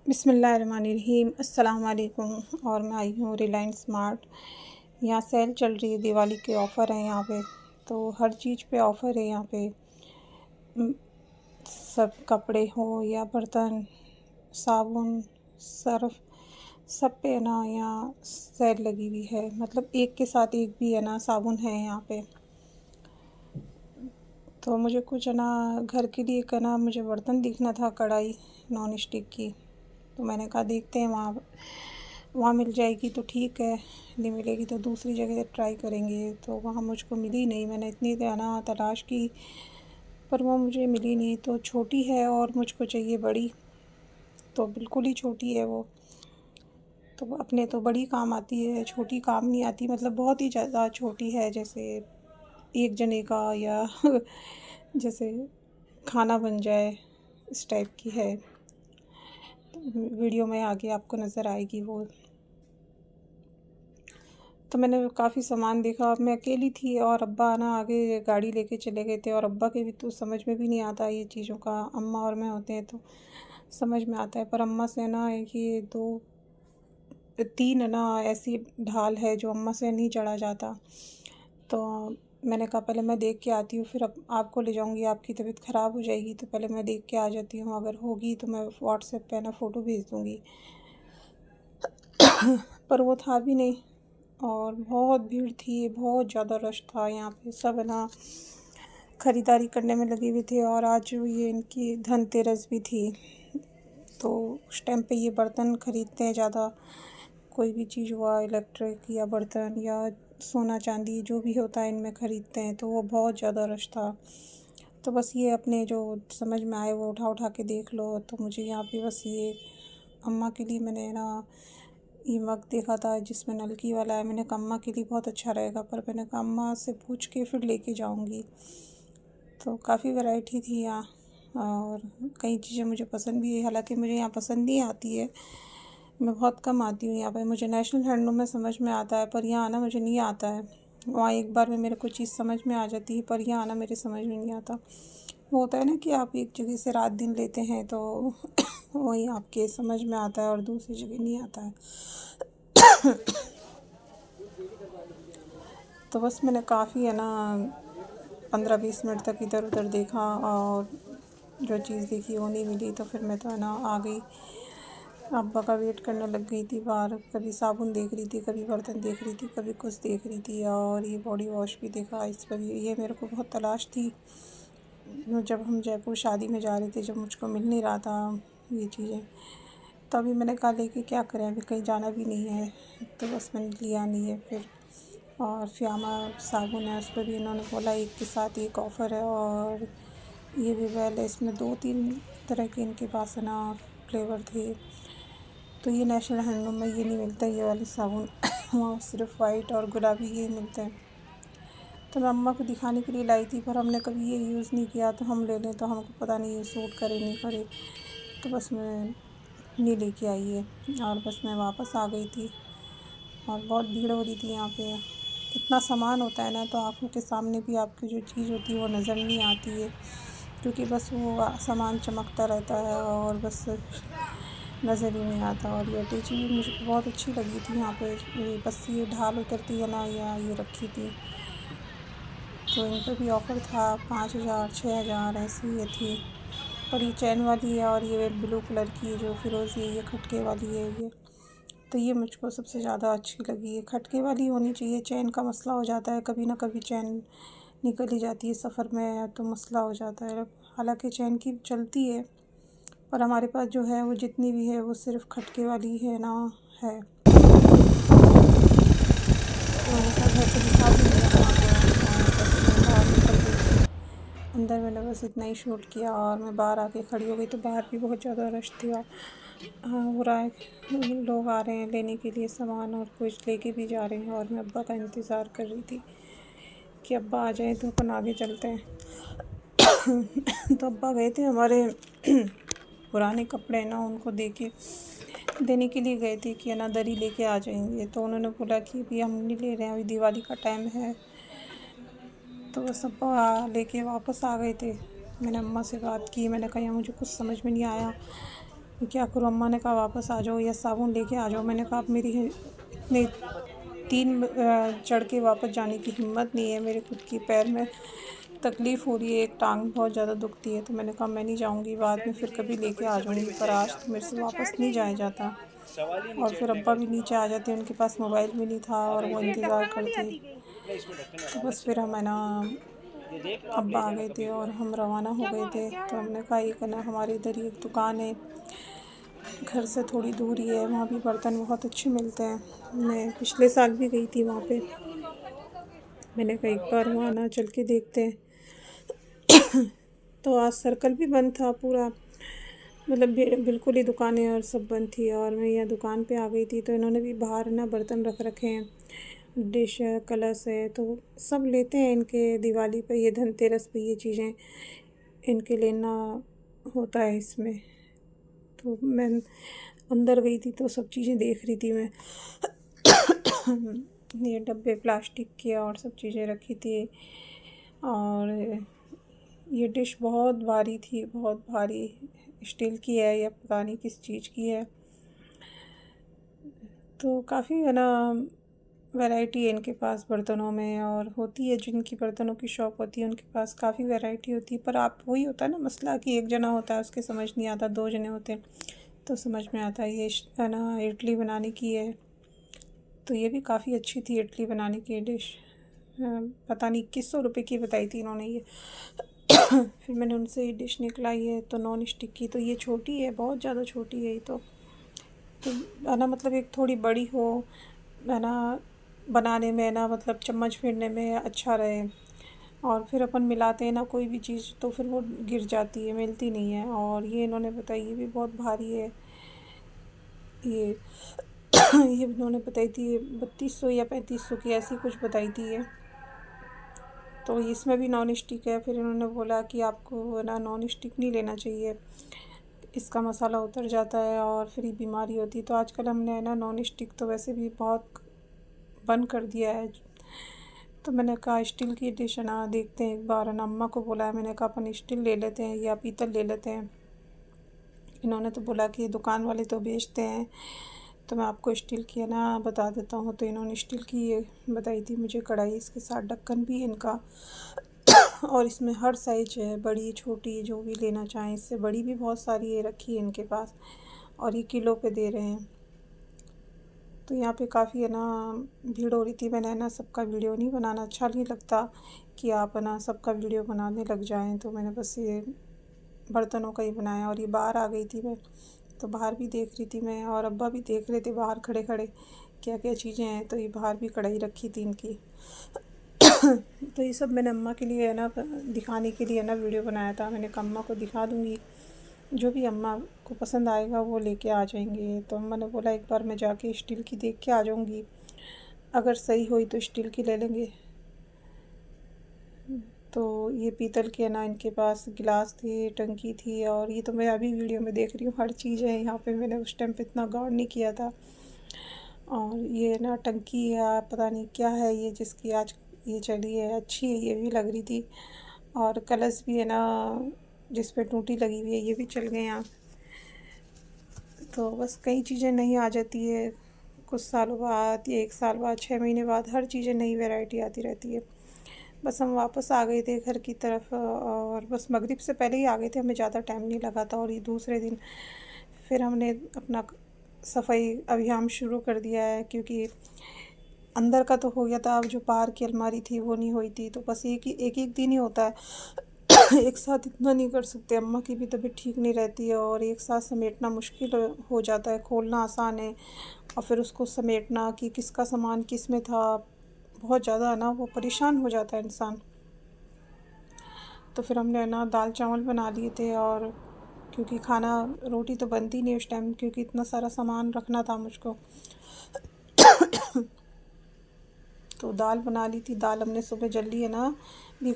बिस्मिल्लाहिर्रहमानिर्रहीम अस्सलाम वालेकुम। और मैं आई हूँ रिलायंस स्मार्ट। यहाँ सेल चल रही है, दिवाली के ऑफ़र हैं यहाँ पे। तो हर चीज़ पे ऑफ़र है यहाँ पे। उम, सब कपड़े हो या बर्तन, साबुन, सर्फ़, सब पे है ना यहाँ सेल लगी हुई है। मतलब एक के साथ एक भी है ना साबुन है यहाँ पे। तो मुझे कुछ है ना घर के लिए है ना मुझे बर्तन देखना था, कढ़ाई नॉन स्टिक की। तो मैंने कहा देखते हैं वहाँ वहाँ मिल जाएगी तो ठीक है, नहीं मिलेगी तो दूसरी जगह ट्राई करेंगे। तो वहाँ मुझको मिली नहीं। मैंने इतनी ना तलाश की पर वो मुझे मिली नहीं। तो छोटी है और मुझको चाहिए बड़ी, तो बिल्कुल ही छोटी है वो। तो अपने तो बड़ी काम आती है, छोटी काम नहीं आती। मतलब बहुत ही ज़्यादा छोटी है, जैसे एक जने का या जैसे खाना बन जाए इस टाइप की है। तो वीडियो में आगे आपको नज़र आएगी वो। तो मैंने काफ़ी सामान देखा। अब मैं अकेली थी और अब्बा ना आगे गाड़ी लेके चले गए थे, और अब्बा के भी तो समझ में भी नहीं आता ये चीज़ों का। अम्मा और मैं होते हैं तो समझ में आता है, पर अम्मा से ना ये 2-3 है ना ऐसी ढाल है जो अम्मा से नहीं चढ़ा जाता। तो मैंने कहा पहले मैं देख के आती हूँ, फिर अब आपको ले जाऊँगी। आपकी तबीयत ख़राब हो जाएगी तो पहले मैं देख के आ जाती हूँ। अगर होगी तो मैं व्हाट्सएप पे ना फ़ोटो भेज दूँगी। पर वो था भी नहीं, और बहुत भीड़ थी, बहुत ज़्यादा रश था यहाँ पे। सब है ना ख़रीदारी करने में लगे हुए थे। और आज ये इनकी धनतेरस भी थी, तो उस टाइम पे ये बर्तन ख़रीदते हैं ज़्यादा। कोई भी चीज़ हुआ इलेक्ट्रिक या बर्तन या सोना चांदी जो भी होता है इनमें ख़रीदते हैं, तो वो बहुत ज़्यादा रश था। तो बस ये अपने जो समझ में आए वो उठा उठा के देख लो। तो मुझे यहाँ पे बस ये अम्मा के लिए मैंने ना ये मग देखा था जिसमें नलकी वाला है। मैंने कहा अम्मा के लिए बहुत अच्छा रहेगा, पर मैंने कहा अम्मा से पूछ के फिर लेके जाऊंगी। तो काफ़ी वैरायटी थी यहाँ, और कई चीज़ें मुझे पसंद भी है। हालांकि मुझे यहाँ पसंद नहीं आती है, मैं बहुत कम आती हूँ यहाँ पे। मुझे नेशनल हैंडलूम में समझ में आता है, पर यहाँ आना मुझे नहीं आता है। वहाँ एक बार में मेरे को चीज़ समझ में आ जाती है, पर यहाँ आना मेरे समझ में नहीं आता। वो होता है ना कि आप एक जगह से रात दिन लेते हैं तो वही आपके समझ में आता है और दूसरी जगह नहीं आता है। तो बस मैंने काफ़ी है ना 15-20 मिनट तक इधर उधर देखा, और जो चीज़ देखी वो नहीं मिली। तो फिर मैं तो है ना आ गई, अब्बा का वेट करने लग गई थी बाहर। कभी साबुन देख रही थी, कभी बर्तन देख रही थी, कभी कुछ देख रही थी। और ये बॉडी वॉश भी देखा, इस पर भी ये मेरे को बहुत तलाश थी। जब हम जयपुर शादी में जा रहे थे, जब मुझको मिल नहीं रहा था ये चीज़ें, तभी मैंने कहा लेके क्या करें, अभी कहीं जाना भी नहीं है। तो बस मैंने लिया नहीं है फिर। और फ़ियामा साबुन है, उस पर भी इन्होंने बोला एक के साथ एक ऑफ़र है। और ये भी वेल है, इसमें 2-3 तरह के इनके पास है ना फ्लेवर थे। तो ये नेशनल हैंडलूम में ये नहीं मिलता ये वाले साबुन। वहाँ सिर्फ वाइट और गुलाबी ये मिलते हैं। तो मैं अम्मा को दिखाने के लिए लाई थी, पर हमने कभी ये यूज़ नहीं किया। तो हम ले लें तो हमको पता नहीं ये सूट करे नहीं करे, तो बस मैं नहीं लेके आई है। और बस मैं वापस आ गई थी, और बहुत भीड़ हो रही थी यहाँ पे। इतना सामान होता है ना, तो आँखों के सामने भी आपकी जो चीज़ होती है वो नज़र नहीं आती है, क्योंकि बस वो सामान चमकता रहता है और बस नज़र ही नहीं आता। और ये अटैची भी मुझे बहुत अच्छी लगी थी यहाँ पे। ये बस ये ढाल उतरती है ना, या ये रखी थी, तो इन पर भी ऑफ़र था। 5,000 6,000 ऐसी ये थी। और ये चैन वाली है, और ये ब्लू कलर की जो फिरोज़ी है ये खटके वाली है ये। तो ये मुझको सबसे ज़्यादा अच्छी लगी। ये खटके वाली होनी चाहिए। चैन का मसला हो जाता है, कभी ना कभी चैन निकल ही जाती है सफ़र में, तो मसला हो जाता है। हालांकि चैन की चलती है, पर हमारे पास जो है वो जितनी भी है वो सिर्फ़ खटके वाली है ना है। तो मैंने कहा घर पे दिखा भी नहीं रहा आपको, और बस मैं बाहर निकल गई थी। अंदर मैंने बस इतना ही शूट किया, और मैं बाहर आके खड़ी हो गई। तो बाहर भी बहुत ज़्यादा रश था। हाँ, हो रहा है, लोग आ रहे हैं लेने के लिए सामान, और कुछ लेके भी जा रहे हैं। और मैं अब्बा का इंतज़ार कर रही थी कि अब्बा आ जाए तो अपन आगे चलते हैं। तो अब्बा गए थे हमारे पुराने कपड़े ना उनको देने के लिए गए थे कि है ना दरी लेके आ जाएंगे। तो उन्होंने बोला कि अभी हम नहीं ले रहे हैं, अभी दिवाली का टाइम है। तो बस अब्बा लेके वापस आ गए थे। मैंने अम्मा से बात की, मैंने कहा यार मुझे कुछ समझ में नहीं आया क्या करूँ, अम्मा ने कहा वापस आ जाओ या साबुन लेके आ जाओ। मैंने कहा अब मेरी इतने 3 चढ़ के वापस जाने की हिम्मत नहीं है, मेरे खुद की पैर में तकलीफ़ हो रही है, एक टांग बहुत ज़्यादा दुखती है। तो मैंने कहा मैं नहीं जाऊँगी, बाद में फिर कभी लेके आ जाऊँगी, पर आज तो मेरे से वापस नहीं जाया जाता। और फिर अब्बा भी नीचे आ जाते, उनके पास मोबाइल भी नहीं था और वो इंतज़ार करते। तो बस फिर हम है ना अब्बा आ गए थे और हम रवाना हो गए थे। तो हमने कहा एक है ना हमारे इधर ही एक दुकान है, घर से थोड़ी दूर ही है, वहाँ भी बर्तन बहुत अच्छे मिलते हैं। मैं पिछले साल भी गई थी वहाँ पे, मैंने कहा एक बार वहाँ ना चल के देखते हैं। तो आज सर्कल भी बंद था पूरा, मतलब बिल्कुल ही दुकानें और सब बंद थी। और मैं यहाँ दुकान पे आ गई थी, तो इन्होंने भी बाहर ना बर्तन रख रखे हैं, डिश है, कलश है, तो सब लेते हैं इनके दिवाली पे, ये धनतेरस पे ये चीज़ें इनके लेना होता है इसमें। तो मैं अंदर गई थी तो सब चीज़ें देख रही थी मैं। ये डब्बे प्लास्टिक के और सब चीज़ें रखी थी। और ये डिश बहुत भारी थी, बहुत भारी, स्टील की है या पता नहीं किस चीज़ की है। तो काफ़ी है ना वैरायटी है इनके पास बर्तनों में, और होती है जिनकी बर्तनों की शॉप होती है उनके पास काफ़ी वैरायटी होती है। पर आप वही होता है ना मसला कि एक जना होता है उसके समझ नहीं आता, 2 जने होते हैं तो समझ में आता है। ये है ना इडली बनाने की है, तो ये भी काफ़ी अच्छी थी इडली बनाने की डिश। पता नहीं 2100 रुपये की बताई थी इन्होंने ये। फिर मैंने उनसे ये डिश निकलाई है तो नॉन स्टिक की, तो ये छोटी है, बहुत ज़्यादा छोटी है ये तो है ना, मतलब एक थोड़ी बड़ी हो है ना, बनाने में ना, मतलब चम्मच फेरने में अच्छा रहे। और फिर अपन मिलाते हैं ना कोई भी चीज़ तो फिर वो गिर जाती है, मिलती नहीं है। और ये इन्होंने बताई ये भी बहुत भारी है ये। ये इन्होंने बताई थी 3200 या 3500 की, ऐसी कुछ बताई थी ये। तो इसमें भी नॉन स्टिक है। फिर इन्होंने बोला कि आपको ना नॉन स्टिक नहीं लेना चाहिए, इसका मसाला उतर जाता है और फिर बीमारी होती है। तो आजकल हमने है ना नॉन स्टिक तो वैसे भी बहुत बंद कर दिया है। तो मैंने कहा स्टील की डिश है ना देखते हैं एक बार, है ना अम्मा को बोला है, मैंने कहा अपन स्टील ले लेते हैं या पीतल ले लेते हैं। इन्होंने तो बोला कि दुकान वाले तो बेचते हैं, तो मैं आपको स्टील की है ना बता देता हूँ। तो इन्होंने स्टील की ये बताई थी मुझे कढ़ाई, इसके साथ ढक्कन भी है इनका। और इसमें हर साइज है, बड़ी छोटी जो भी लेना चाहें, इससे बड़ी भी बहुत सारी ये रखी है इनके पास, और ये किलो पे दे रहे हैं। तो यहाँ पे काफ़ी है ना भीड़ हो रही थी। मैंने है ना सबका वीडियो नहीं बनाना, अच्छा नहीं लगता कि आप है ना सबका वीडियो बनाने लग जाएं, तो मैंने बस ये बर्तनों का ही बनाया। और ये बाहर आ गई थी मैं, तो बाहर भी देख रही थी मैं, और अब्बा भी देख रहे थे बाहर खड़े खड़े क्या क्या चीज़ें हैं। तो ये बाहर भी कढ़ाई रखी थी इनकी। तो ये सब मैंने अम्मा के लिए है ना दिखाने के लिए है ना वीडियो बनाया था। मैंने कहा अम्मा को दिखा दूँगी, जो भी अम्मा को पसंद आएगा वो लेके आ जाएंगे। तो अम्मा ने बोला एक बार मैं जाके स्टील की देख के आ जाऊँगी, अगर सही हुई तो स्टील की ले लेंगे। तो ये पीतल के ना इनके पास गिलास थे, टंकी थी, और ये तो मैं अभी वीडियो में देख रही हूँ हर चीज़ है यहाँ पे, मैंने उस टाइम पे इतना गौर नहीं किया था। और ये ना टंकी है, पता नहीं क्या है ये जिसकी आज ये चली है, अच्छी है ये भी लग रही थी। और कलश भी है ना जिस पे टूटी लगी हुई है, ये भी चल गए यहाँ। तो बस कई चीज़ें नहीं आ जाती है कुछ सालों बाद या 1 साल बाद, 6 महीने बाद, हर चीज़ें नई वैरायटी आती रहती है। बस हम वापस आ गए थे घर की तरफ, और बस मगरिब से पहले ही आ गए थे, हमें ज़्यादा टाइम नहीं लगा था। और ये दूसरे दिन फिर हमने अपना सफाई अभियान शुरू कर दिया है, क्योंकि अंदर का तो हो गया था, अब जो बाहर की अलमारी थी वो नहीं हुई थी। तो बस एक दिन ही होता है। एक साथ इतना नहीं कर सकते, अम्मा की भी तबीयत ठीक नहीं रहती है, और एक साथ समेटना मुश्किल हो जाता है। खोलना आसान है और फिर उसको समेटना कि किसका सामान किस में था, बहुत ज़्यादा है ना वो परेशान हो जाता है इंसान। तो फिर हमने है ना दाल चावल बना लिए थे, और क्योंकि खाना रोटी तो बनती नहीं उस टाइम, क्योंकि इतना सारा सामान रखना था मुझको। तो दाल बना ली थी, दाल हमने सुबह जल्दी है ना भिगो